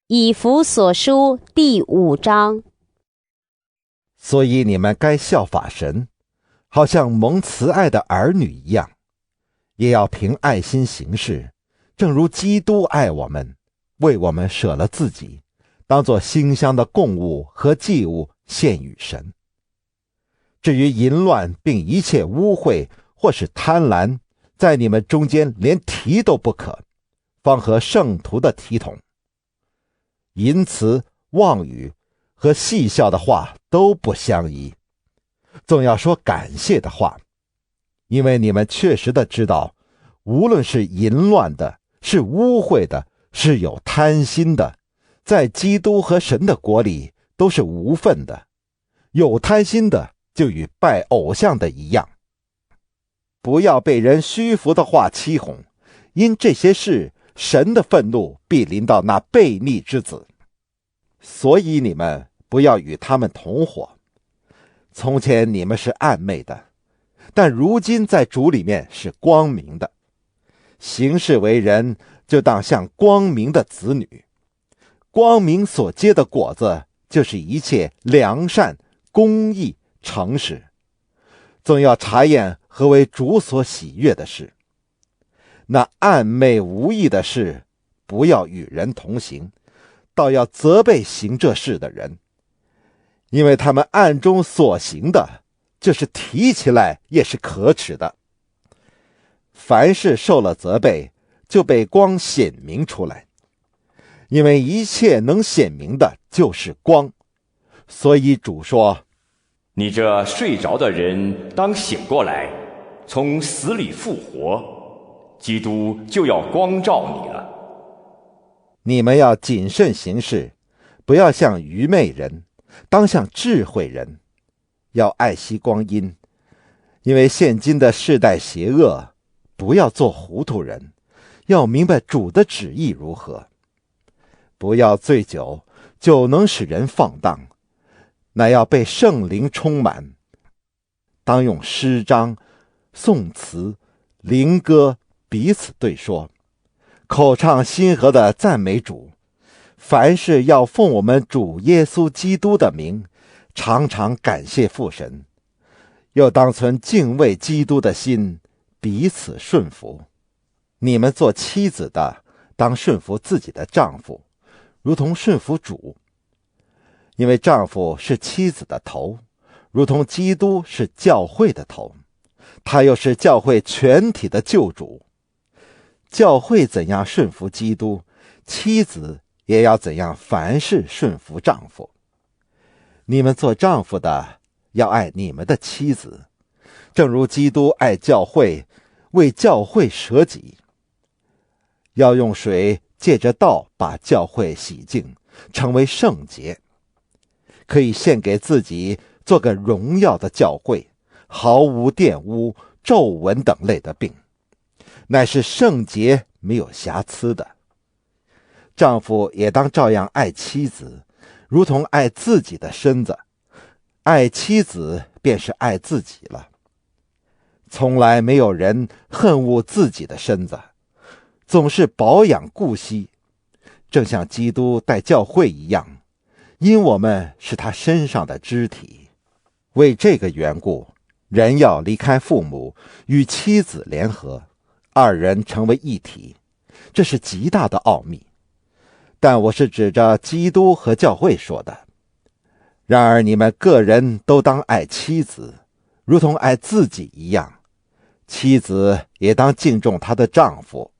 以弗所书第5章。所以你们该效法神，好像蒙慈爱的儿女一样，也要凭爱心行事，正如基督爱我们，为我们舍了自己，当作馨香的供物和祭物献与神。至于淫乱并一切污秽或是贪婪，在你们中间连提都不可，方合圣徒的体统。淫词、妄语和戏笑的话都不相宜，总要说感谢的话，因为你们确实的知道，无论是淫乱的，是污秽的，是有贪心的，在基督和神的国里都是无分的。有贪心的就与拜偶像的一样。不要被人虚浮的话欺哄，因这些事神的愤怒必临到那悖逆之子。所以你们不要与他们同伙。从前你们是暗昧的，但如今在主里面是光明的。行事为人，就当像光明的子女。光明所结的果子，就是一切良善、公义、诚实。总要查验何为主所喜悦的事。那暗昧无益的事，不要与人同行，倒要责备行这事的人，因为他们暗中所行的，就是提起来也是可耻的。凡事受了责备，就被光显明出来，因为一切能显明的就是光。所以主说，你这睡着的人当醒过来，从死里复活，基督就要光照你了。你们要谨慎行事，不要像愚昧人，当像智慧人，要爱惜光阴，因为现今的世代邪恶，不要做糊涂人，要明白主的旨意如何。不要醉酒，酒能使人放荡，乃要被圣灵充满。当用诗章、颂词、灵歌彼此对说，口唱心和的赞美主。凡事要奉我们主耶稣基督的名，常常感谢父神。又当存敬畏基督的心，彼此顺服。你们做妻子的，当顺服自己的丈夫，如同顺服主。因为丈夫是妻子的头，如同基督是教会的头，他又是教会全体的救主。教会怎样顺服基督，妻子也要怎样凡事顺服丈夫。你们做丈夫的，要爱你们的妻子，正如基督爱教会，为教会舍己。要用水借着道把教会洗净，成为圣洁，可以献给自己，做个荣耀的教会，毫无玷污、皱纹等类的病，乃是圣洁没有瑕疵的。丈夫也当照样爱妻子，如同爱自己的身子。爱妻子便是爱自己了。从来没有人恨恶自己的身子，总是保养顾惜，正像基督待教会一样，因我们是他身上的肢体。为这个缘故，人要离开父母，与妻子联合，二人成为一体，这是极大的奥秘。但我是指着基督和教会说的。然而你们个人都当爱妻子，如同爱自己一样，妻子也当敬重她的丈夫。